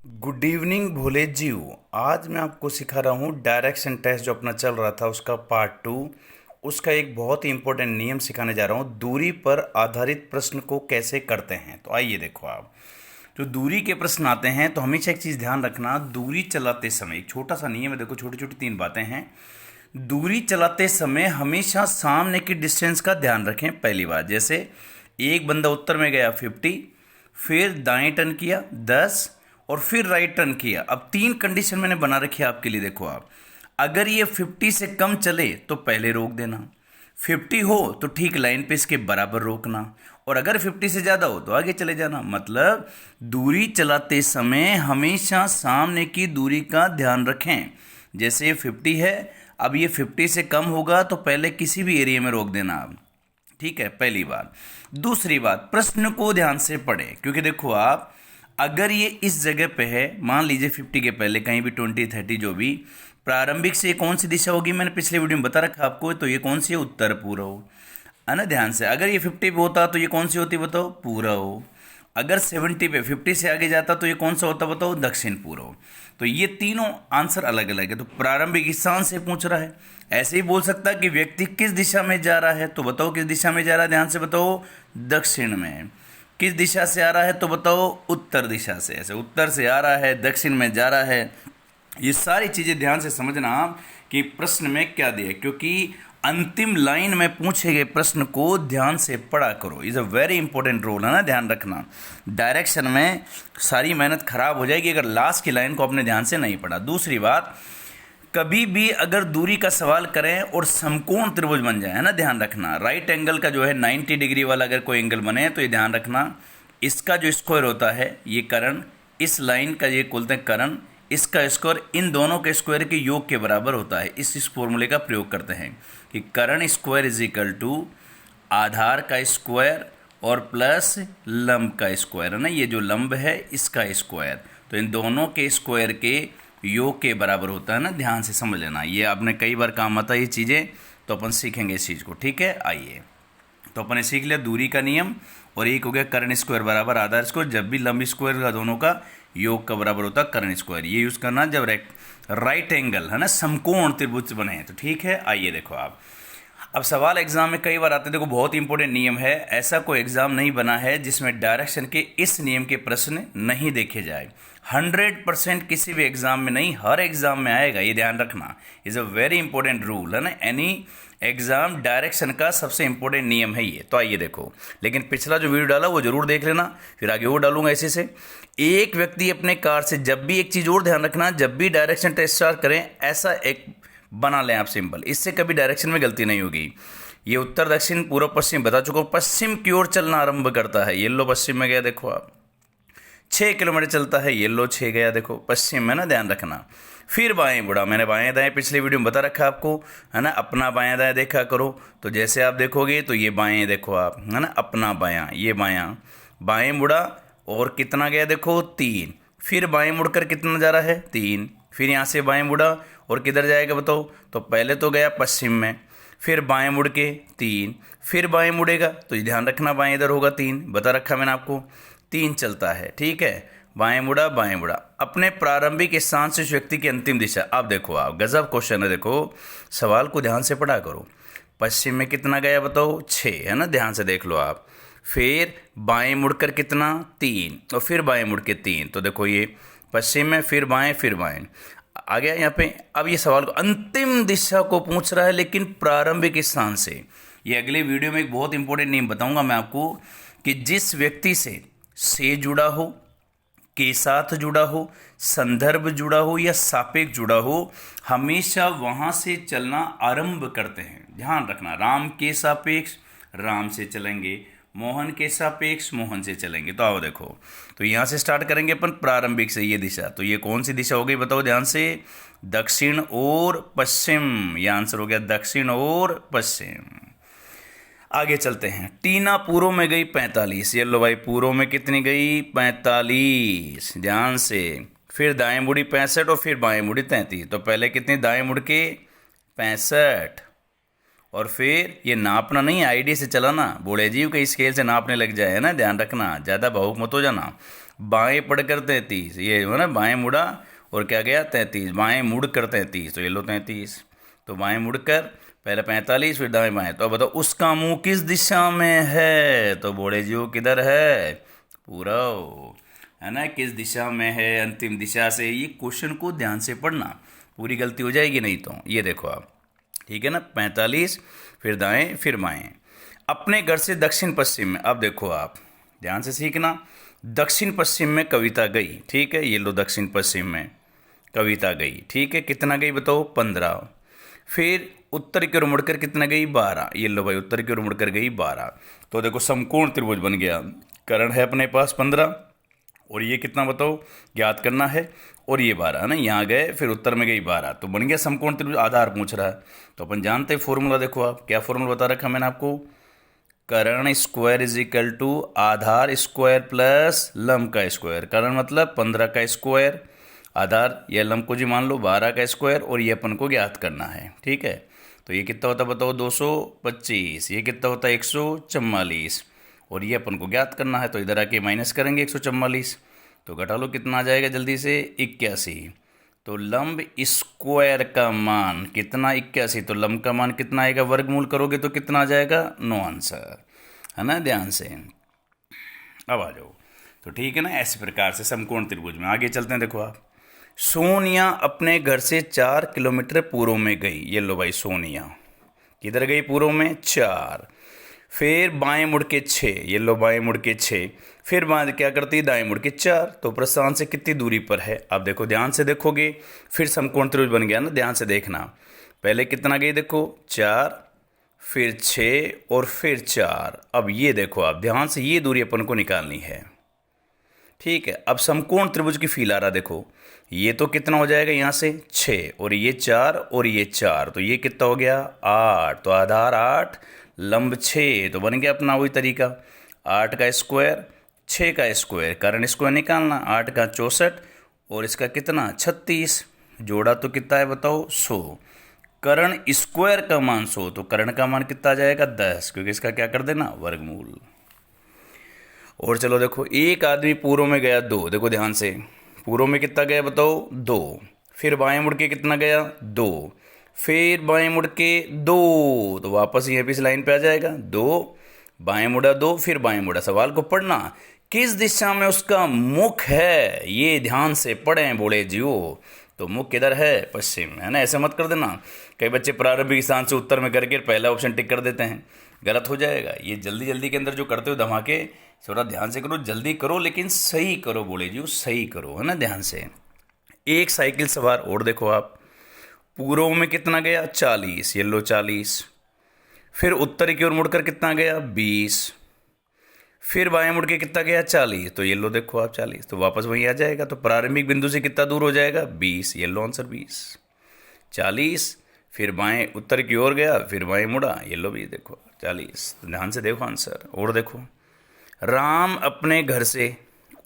Good evening भोले जीव। आज मैं आपको सिखा रहा हूँ डायरेक्शन टेस्ट जो अपना चल रहा था उसका पार्ट 2। उसका एक बहुत ही इंपॉर्टेंट नियम सिखाने जा रहा हूँ, दूरी पर आधारित प्रश्न को कैसे करते हैं। तो आइए देखो, आप जो दूरी के प्रश्न आते हैं तो हमेशा एक चीज़ ध्यान रखना, दूरी चलाते समय एक छोटा सा नियम है। देखो, छोटी छोटी 3 बातें हैं। दूरी चलाते समय हमेशा सामने की डिस्टेंस का ध्यान रखें। पहली बात, जैसे एक बंदा उत्तर में गया 50, फिर दाएं टर्न किया 10 और फिर राइट टर्न किया। अब 3 कंडीशन मैंने बना रखी है आपके लिए। देखो, आप अगर ये 50 से कम चले तो पहले रोक देना, 50 हो तो ठीक लाइन पे इसके बराबर रोकना, और अगर 50 से ज़्यादा हो तो आगे चले जाना। मतलब दूरी चलाते समय हमेशा सामने की दूरी का ध्यान रखें। जैसे ये 50 है, अब ये 50 से कम होगा तो पहले किसी भी एरिया में रोक देना आप। ठीक है, पहली बात। दूसरी बात, प्रश्न को ध्यान से पढ़ें, क्योंकि देखो, आप अगर ये इस जगह पे है, मान लीजिए 50 के पहले कहीं भी 20 30 जो भी प्रारंभिक से, ये कौन सी दिशा होगी मैंने पिछले वीडियो में बता रखा आपको। तो ये कौन सी है? उत्तर पूर्व, है ना। ध्यान से, अगर ये 50 पे होता तो ये कौन सी होती बताओ? पूर्व। अगर 70 पे 50 से आगे जाता तो ये कौन सा होता बताओ? दक्षिण पूर्व। तो ये तीनों आंसर अलग अलग है। तो प्रारंभिक स्थान से पूछ रहा है। ऐसे ही बोल सकता है कि व्यक्ति किस दिशा में जा रहा है, तो बताओ किस दिशा में जा रहा है। ध्यान से बताओ, दक्षिण में। किस दिशा से आ रहा है तो बताओ? उत्तर दिशा से। ऐसे उत्तर से आ रहा है, दक्षिण में जा रहा है। ये सारी चीज़ें ध्यान से समझना कि प्रश्न में क्या दिया, क्योंकि अंतिम लाइन में पूछे गए प्रश्न को ध्यान से पढ़ा करो। Is a very important role, है ना। ध्यान रखना, डायरेक्शन में सारी मेहनत खराब हो जाएगी अगर लास्ट की लाइन को अपने ध्यान से नहीं पढ़ा। दूसरी बात, कभी भी अगर दूरी का सवाल करें और समकोण त्रिभुज बन जाए, है ना, ध्यान रखना। राइट एंगल का जो है 90 डिग्री वाला अगर कोई एंगल बने तो ये ध्यान रखना, इसका जो स्क्वायर होता है ये कर्ण, इस लाइन का ये बोलते हैं कर्ण, इसका स्क्वायर इन दोनों के स्क्वायर के योग के बराबर होता है। इस फॉर्मूले का प्रयोग करते हैं कि कर्ण स्क्वायर इज इक्वल टू आधार का स्क्वायर और प्लस लंब का स्क्वायर, है ना। ये जो लंब है इसका स्क्वायर, तो इन दोनों के स्क्वायर के योग के बराबर होता है ना। ध्यान से समझ लेना, ये आपने कई बार काम आता है ये चीज़ें, तो अपन सीखेंगे इस चीज़ को। ठीक है, आइए। तो अपन ने सीख लिया दूरी का नियम, और एक हो गया कर्ण स्क्वायर बराबर आधार स्क्वायर, जब भी लंब स्क्वायर का दोनों का योग का बराबर होता है कर्ण स्क्वायर। ये यूज़ करना जब राइट एंगल, है ना, समकोण त्रिभुज बने हैं। तो ठीक है, आइए देखो आप। अब सवाल एग्जाम में कई बार आते हैं। देखो, बहुत इंपॉर्टेंट नियम है, ऐसा कोई एग्जाम नहीं बना है जिसमें डायरेक्शन के इस नियम के प्रश्न नहीं देखे जाए। 100% किसी भी एग्जाम में नहीं, हर एग्जाम में आएगा, ये ध्यान रखना। Is a very important rule, है ना। एनी एग्जाम डायरेक्शन का सबसे इंपॉर्टेंट नियम है ये। तो आइए देखो, लेकिन पिछला जो वीडियो डाला वो जरूर देख लेना, फिर आगे वो डालूंगा ऐसे से। एक व्यक्ति अपने कार से, जब भी एक चीज़ और ध्यान रखना, जब भी डायरेक्शन टेस्ट स्टार्ट करें ऐसा एक बना लें आप सिंबल, इससे कभी डायरेक्शन में गलती नहीं होगी। ये उत्तर दक्षिण पूर्व पश्चिम बता चुका हूं, पश्चिम की ओर चलना आरंभ करता है। येलो पश्चिम में गया, देखो आप 6 किलोमीटर चलता है, येलो 6 गया, देखो पश्चिम में ना, ध्यान रखना। फिर बाएं मुड़ा, मैंने बाएं दाएं पिछले वीडियो में बता रखा आपको, है ना। अपना बाएं दाएं देखा करो, तो जैसे आप देखोगे तो ये बाएं देखो आप, है ना, अपना बायां, ये बायां। बाएं मुड़ा और कितना गया देखो 3, फिर बाएं मुड़कर कितना जा रहा है 3, फिर यहाँ से बाएं मुड़ा और किधर जाएगा बताओ? तो पहले तो गया पश्चिम में, फिर बाएं मुड़ के 3, फिर बाएं मुड़ेगा, तो ये ध्यान रखना बाएं इधर होगा 3, बता रखा मैंने आपको, 3 चलता है। ठीक है, बाएं मुड़ा बाएं मुड़ा, अपने प्रारंभिक स्थान से उस व्यक्ति की अंतिम दिशा। अब देखो आप, गजब क्वेश्चन है, देखो सवाल को ध्यान से पढ़ा करो। पश्चिम में कितना गया बताओ? 6, है ना, ध्यान से देख लो आप। फिर बाएं मुड़कर कितना? 3, और फिर बाएं मुड़ के 3, तो देखो ये पश्चिम में, फिर बाएं आ गया यहाँ पे। अब ये सवाल को अंतिम दिशा को पूछ रहा है, लेकिन प्रारंभिक स्थान से। ये अगले वीडियो में एक बहुत इंपॉर्टेंट नियम बताऊंगा मैं आपको, कि जिस व्यक्ति से जुड़ा हो, के साथ जुड़ा हो, संदर्भ जुड़ा हो या सापेक्ष जुड़ा हो, हमेशा वहां से चलना आरंभ करते हैं। ध्यान रखना, राम के सापेक्ष राम से चलेंगे, मोहन के सापेक्ष मोहन से चलेंगे। तो आओ देखो, तो यहाँ से स्टार्ट करेंगे अपन प्रारंभिक से, ये दिशा। तो ये कौन सी दिशा हो गई बताओ ध्यान से? दक्षिण और पश्चिम। ये आंसर हो गया दक्षिण और पश्चिम। आगे चलते हैं। टीना पूर्व में गई 45, ये लो भाई, पूर्व में कितनी गई? 45, ध्यान से। फिर दाएं मुड़ी 65 और फिर बाएं मुड़ी 33, तो पहले कितनी? दाएं मुड़ के 65, और फिर ये नापना नहीं, आईडी से चलाना, बूढ़े जीव के स्केल से नापने लग जाए, है ना, ध्यान रखना, ज़्यादा भावुक मत हो जाना। बाएं पढ़कर 33, ये है ना, बाएं मुड़ा और क्या गया 33, बाएं मुड़ कर 33, तो ये लो 33। तो बाएं मुड़कर पहले 45, फिर दाएं बाएं। तो अब बताओ उसका मुंह किस दिशा में है, तो बोले जी वो किधर है, पूरब, है ना, किस दिशा में है, अंतिम दिशा से। ये क्वेश्चन को ध्यान से पढ़ना, पूरी गलती हो जाएगी नहीं तो। ये देखो आप, ठीक है ना, 45, फिर दाएं फिर बाएं। अपने घर से दक्षिण पश्चिम में, अब देखो आप ध्यान से सीखना, दक्षिण पश्चिम में कविता गई, ठीक है, ये लो दक्षिण पश्चिम में कविता गई, ठीक है, कितना गई बताओ 15। फिर उत्तर की ओर मुड़कर कितना गई 12, ये लो भाई उत्तर की ओर मुड़कर गई 12। तो देखो समकोण त्रिभुज बन गया, कर्ण है अपने पास 15 और ये कितना बताओ ज्ञात करना है, और ये 12 है ना, यहाँ गए फिर उत्तर में गई 12, तो बन गया समकोण त्रिभुज। आधार पूछ रहा है तो अपन जानते हैं फॉर्मूला, देखो आप क्या फॉर्मूला बता रखा मैंने आपको, कर्ण स्क्वायर इज इक्वल टू आधार स्क्वायर प्लस लंब का स्क्वायर। कर्ण मतलब 15 का स्क्वायर, आधार या लंब को जी मान लो 12 का स्क्वायर, और ये अपन को ज्ञात करना है, ठीक है। तो ये कितना होता है बताओ 225, ये कितना होता है 144, और ये अपन को ज्ञात करना है। तो इधर आके माइनस करेंगे 144, तो घटा लो कितना आ जाएगा जल्दी से 81। तो लंब स्क्वायर का मान कितना 81, तो लंब का मान कितना आएगा, वर्गमूल करोगे तो कितना आ जाएगा 9 आंसर, है ना, ध्यान से। अब आ जाओ, तो ठीक है ना, ऐसे प्रकार से समकोण त्रिभुज में आगे चलते हैं। देखो आप, सोनिया अपने घर से 4 किलोमीटर पूर्व में गई, ये लो भाई सोनिया किधर गई पूर्व में 4, फिर बाएं मुड़ के 6, ये लो बाएं मुड़ के 6, फिर बाद क्या करती है दाएं मुड़ के 4। तो प्रस्थान से कितनी दूरी पर है, अब देखो ध्यान से देखोगे, फिर समकोण त्रिभुज बन गया ना, ध्यान से देखना। पहले कितना गई देखो 4, फिर 6 और फिर 4। अब ये देखो आप ध्यान से, ये दूरी अपन को निकालनी है, ठीक है। अब समकोण त्रिभुज की फील आ रहा, देखो ये तो कितना हो जाएगा यहाँ से 6 और ये 4 और ये 4, तो ये कितना हो गया 8। तो आधार 8, लंब 6, तो बन गया अपना वही तरीका, 8 का स्क्वायर 6 का स्क्वायर, कर्ण स्क्वायर निकालना, 8 का 64 और इसका कितना 36, जोड़ा तो कितना है बताओ 100। कर्ण स्क्वायर का मान 100, तो कर्ण का मान कितना आ जाएगा 10, क्योंकि इसका क्या कर देना वर्गमूल। और चलो देखो, एक आदमी पूर्व में गया 2, देखो ध्यान से, पूर्व में कितना गया बताओ 2, फिर बाएं मुड़ के कितना गया 2, फिर बाएं मुड़ के 2, तो वापस ये भी इस लाइन पे आ जाएगा 2, बाएं मुड़ा 2, फिर बाएं मुड़ा। सवाल को पढ़ना, किस दिशा में उसका मुख है, ये ध्यान से पढ़ें बोले जियो। तो मुख किधर है पश्चिम, है ना, ऐसे मत कर देना। कई बच्चे प्रारंभिक स्थान से उत्तर में करके पहला ऑप्शन टिक कर देते हैं, गलत हो जाएगा। ये जल्दी जल्दी के अंदर जो करते हो धमाके, थोड़ा ध्यान से करो, जल्दी करो लेकिन सही करो बोले जी, सही करो, है ना, ध्यान से। एक साइकिल सवार और देखो आप, पूर्व में कितना गया 40, ये लो 40, फिर उत्तर की ओर मुड़कर कितना गया 20, फिर बाएं मुड़ के कितना गया 40, तो ये लो देखो आप 40, तो वापस वहीं आ जाएगा। तो प्रारंभिक बिंदु से कितना दूर हो जाएगा 20, ये लो आंसर 20, 40, फिर बाएं उत्तर की ओर गया, फिर बाएं मुड़ा, ये लो भी देखो 40। तो ध्यान से देखो आंसर। और देखो, राम अपने घर से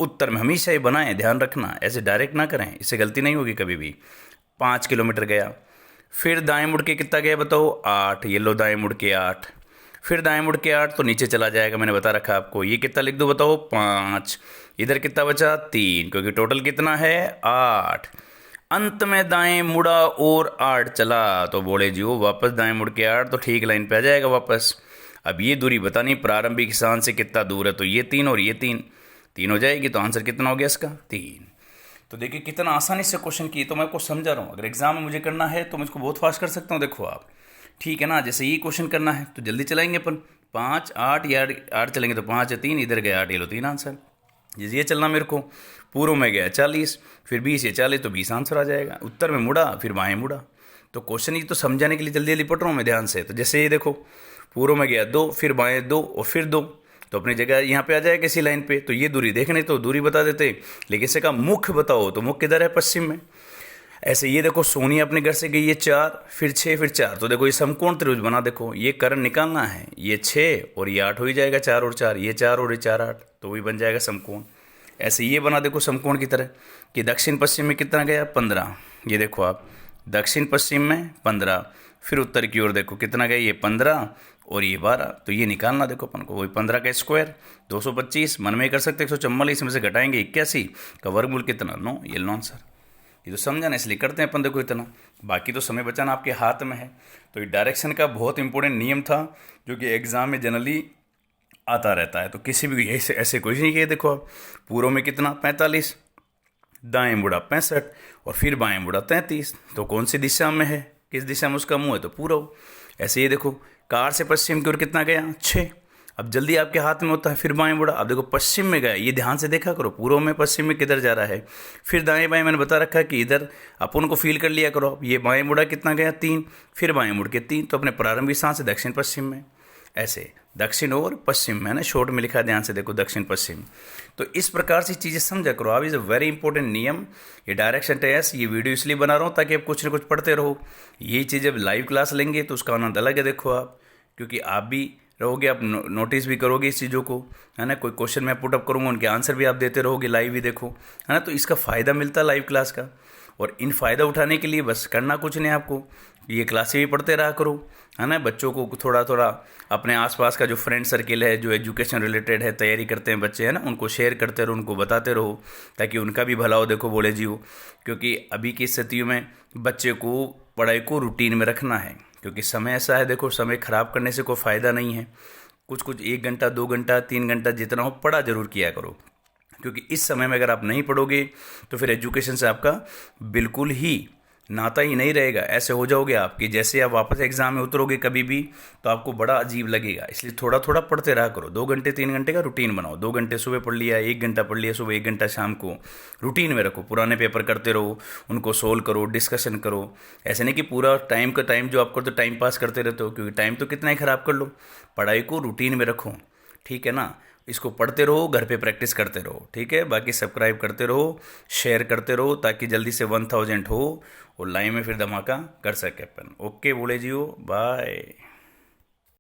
उत्तर में, हमेशा ये बनाएं, ध्यान रखना, ऐसे डायरेक्ट ना करें, इससे गलती नहीं होगी कभी भी। 5 किलोमीटर गया, फिर दाएं मुड़ के कितना गया बताओ 8, ये लो दाएं मुड़ के 8, फिर दाएं मुड़ के 8, तो नीचे चला जाएगा, मैंने बता रखा आपको। ये कितना लिख दो बताओ 5, इधर कितना बचा 3, क्योंकि टोटल कितना है 8। अंत में दाएं मुड़ा और 8 चला, तो बोले जी वो वापस दाएं मुड़ के 8, तो ठीक लाइन पे आ जाएगा वापस। अब ये दूरी बतानी प्रारंभिक स्थान से कितना दूर है, तो ये 3 और ये 3 हो जाएगी, तो आंसर कितना हो गया इसका 3। तो देखिए कितना आसानी से क्वेश्चन किए, तो मैं आपको समझा रहा हूँ। अगर एग्जाम में मुझे करना है तो मैं इसको बहुत फास्ट कर सकता हूँ, देखो आप, ठीक है ना। जैसे ये क्वेश्चन करना है तो जल्दी चलाएंगे अपन, 5 8 या 8 चलेंगे तो 5 या 3, इधर गया 8, ये लो 3 आंसर। जैसे ये चलना मेरे को, पूर्व में गया 40, फिर 20 या 40, तो 20 आंसर आ जाएगा। उत्तर में मुड़ा, फिर बाएं मुड़ा। तो क्वेश्चन ये तो समझाने के लिए जल्दी जल्दी पढ़ रहा हूँ मैं ध्यान से। तो जैसे ये देखो, पूर्व में गया 2, फिर बाएं 2 और फिर 2, तो अपनी जगह यहाँ पे आ जाएगा किसी लाइन पे। तो ये दूरी देखने तो दूरी बता देते, लेकिन इसे का मुख बताओ, तो मुख किधर है पश्चिम में। ऐसे ये देखो, सोनिया अपने घर से गई है 4, फिर 6, फिर 4, तो देखो ये समकोण त्रिभुज बना। देखो ये कर्ण निकालना है, ये 6 और ये 8 हो ही जाएगा, 4 और 4, ये 4 और ये 4 8, तो वही बन जाएगा समकोण। ऐसे ये बना देखो समकोण की तरह, कि दक्षिण पश्चिम में कितना गया 15, ये देखो आप दक्षिण पश्चिम में 15, फिर उत्तर की ओर देखो कितना गया ये 15 और ये 12, तो ये निकालना देखो अपन को, वही 15 का स्क्वायर 225, मन में कर सकते 144, इसमें से घटाएंगे 81 का वर्गमूल कितना 9, ये लो आंसर। ये तो समझाना इसलिए करते हैं अपन देखो इतना, बाकी तो समय बचाना आपके हाथ में है। तो ये डायरेक्शन का बहुत इंपॉर्टेंट नियम था जो कि एग्जाम में जनरली आता रहता है। तो किसी भी ऐसे ऐसे कुछ नहीं किए, देखो आप पूर्व में कितना 45, दाएं मुड़ा 65 और फिर बाएं मुड़ा 33, तो कौन सी दिशा में है, किस दिशा में उसका मुंह है, तो पूर्व। ऐसे ये देखो कार से पश्चिम की ओर कितना गया 6, अब जल्दी आपके हाथ में होता है, फिर बाएं मुड़ा, अब देखो पश्चिम में गया, ये ध्यान से देखा करो पूर्व में पश्चिम में किधर जा रहा है, फिर दाएं बाएं मैंने बता रखा है कि इधर अपन को फील कर लिया करो। अब ये बाएं मुड़ा कितना गया 3, फिर बाएं मुड़ के 3, तो अपने प्रारंभिक स्थान से दक्षिण पश्चिम में, ऐसे दक्षिण और पश्चिम में, ना शॉर्ट में लिखा है, ध्यान से देखो दक्षिण पश्चिम। तो इस प्रकार से चीज़ें समझा करो आप, इज अ वेरी इंपॉर्टेंट नियम। ये डायरेक्शन टेस्ट, ये वीडियो इसलिए बना रहा हूँ ताकि आप कुछ ना कुछ पढ़ते रहो। ये चीज़ जब लाइव क्लास लेंगे तो उसका आनंद अलग है, देखो आप, क्योंकि आप भी रहोगे, आप नोटिस भी करोगे इस चीज़ों को, है ना। कोई क्वेश्चन मैं पुटअप करूँगा, उनके आंसर भी आप देते रहोगे, लाइव भी देखो, है ना। तो इसका फ़ायदा मिलता है लाइव क्लास का, और इन फ़ायदा उठाने के लिए बस करना कुछ नहीं आपको, ये क्लासें भी पढ़ते रहा करो, है ना। बच्चों को थोड़ा थोड़ा अपने आसपास का जो फ्रेंड सर्किल है, जो एजुकेशन रिलेटेड है, तैयारी करते हैं बच्चे, है ना, उनको शेयर करते रहो, उनको बताते रहो, ताकि उनका भी भला हो। देखो बोले जी हो, क्योंकि अभी की स्थितियों में बच्चे को पढ़ाई को रूटीन में रखना है, क्योंकि समय ऐसा है, देखो समय ख़राब करने से कोई फ़ायदा नहीं है। कुछ कुछ 1 घंटा 2 घंटा 3 घंटा जितना हो पढ़ा जरूर किया करो, क्योंकि इस समय में अगर आप नहीं पढ़ोगे तो फिर एजुकेशन से आपका बिल्कुल ही नाता ही नहीं रहेगा। ऐसे हो जाओगे आप कि जैसे आप वापस एग्जाम में उतरोगे कभी भी तो आपको बड़ा अजीब लगेगा। इसलिए थोड़ा थोड़ा पढ़ते रहा करो, 2 घंटे 3 घंटे का रूटीन बनाओ, 2 घंटे सुबह पढ़ लिया, 1 घंटा पढ़ लिया सुबह, 1 घंटा शाम को, रूटीन में रखो। पुराने पेपर करते रहो, उनको सोल्व करो, डिस्कशन करो। ऐसे नहीं कि पूरा टाइम का टाइम जो आप करते हो टाइम पास करते रहते हो, क्योंकि टाइम तो कितना ही ख़राब कर लो। पढ़ाई को रूटीन में रखो, ठीक है ना। इसको पढ़ते रहो, घर पे प्रैक्टिस करते रहो, ठीक है। बाकी सब्सक्राइब करते रहो, शेयर करते रहो, ताकि जल्दी से 1000 हो और लाइव में फिर धमाका कर सके अपन। ओके बोले जी हो, बाय।